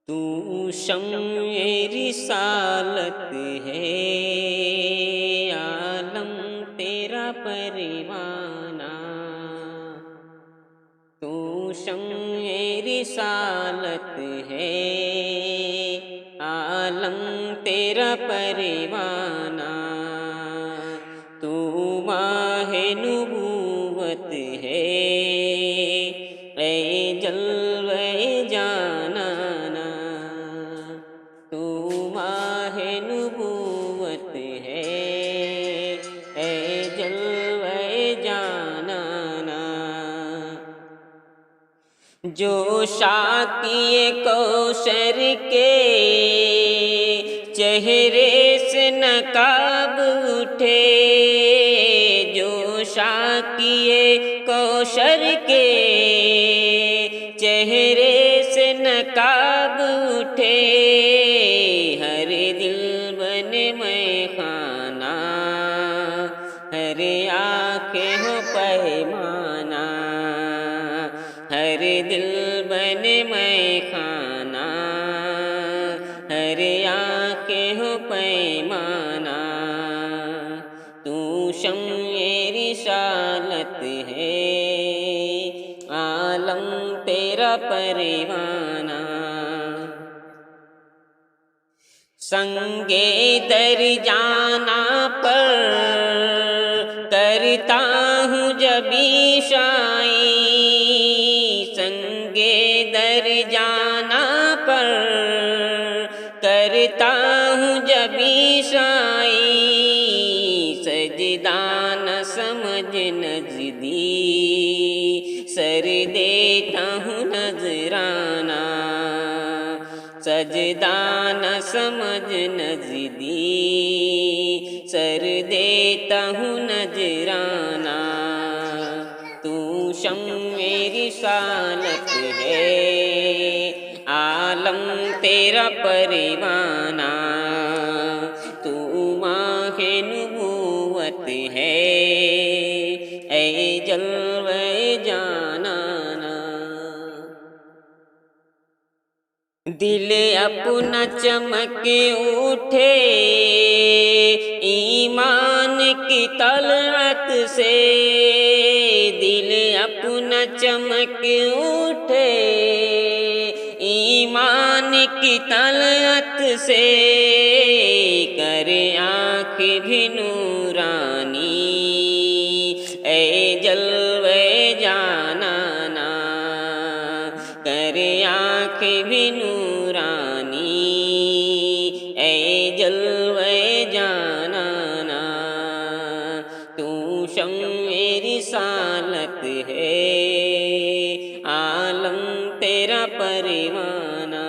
تو شمع رسالت ہے، عالم تیرا پروانہ، تو شمع رسالت ہے، عالم تیرا پروانہ، تو ماہ نبوت ہے، اے جلوہ جانانا، تو ماہ نبوت ہے، اے جلوہ جانانا، جو شاکی کوثر کے چہرے سے نقاب اٹھے، جو شاکی کوثر کے چہرے سے نقاب اٹھے، ہر دل بنے میں خانہ، ہر آنکھیں ہو پیمانہ، ہر دل بنے میں خانہ، ہر آنکھیں ہو پیمانہ، تو شمع رسالت ہے، عالم تیرا پروانہ، سنگے در جانا پر کرتا ہوں جب عشائی، سنگے در جانا پر کرتا ہوں جب عشائی، سجدہ نہ سمجھ نزدی، سر دیتا ہوں نذرانہ، سجدہ نہ سمجھ نزدی، سر دیتا ہوں نذرانہ، تو شمع رسالت ہے، عالم تیرا پروانہ، تو ماہ نبوت ہے، اے جلوہ جانانا، دل اپنا چمک اٹھے ایمان کی طلعت سے، دل اپنا چمک اٹھے ایمان کی طلعت سے، کر آنکھ بھی نورانی، اے جلوہ جانانا، کر آنکھ بھی نورانی، اے جلوہ جانانا، تو شمع رسالت ہے، عالم تیرا پروانہ،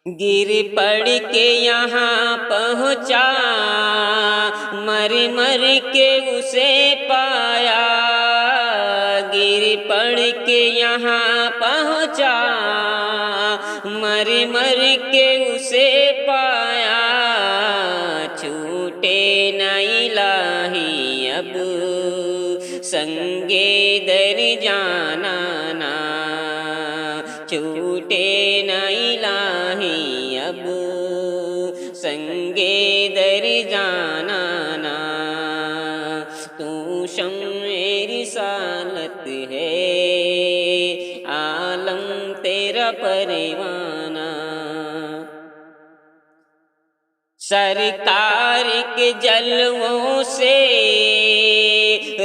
گر پڑ کے یہاں پہنچا، مر مر کے اسے پایا، گر پڑ کے یہاں پہنچا، مر مر کے اسے پایا، چھوٹے نہ الہی اب سنگے در جانانا، چھوٹے نہ الہی اب سنگے در جانانا، تو شمع رسالت ہے، عالم تیرا پروانہ، سرکار کے جلووں سے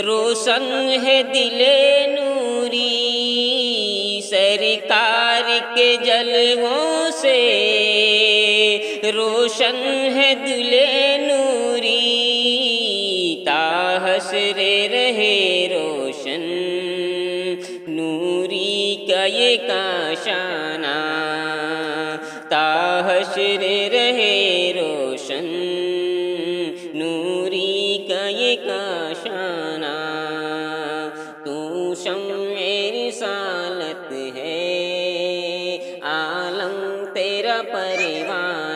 روشن ہے دل نوری، سرکار کے جلووں سے روشن ہے دل نوری، تا حشر رہے روشن نوری کا یہ کاشانہ، تا حشر رہے روشن نوری کا یہ کاشانہ، تو شمع رسالت ہے، عالم تیرا پروانہ،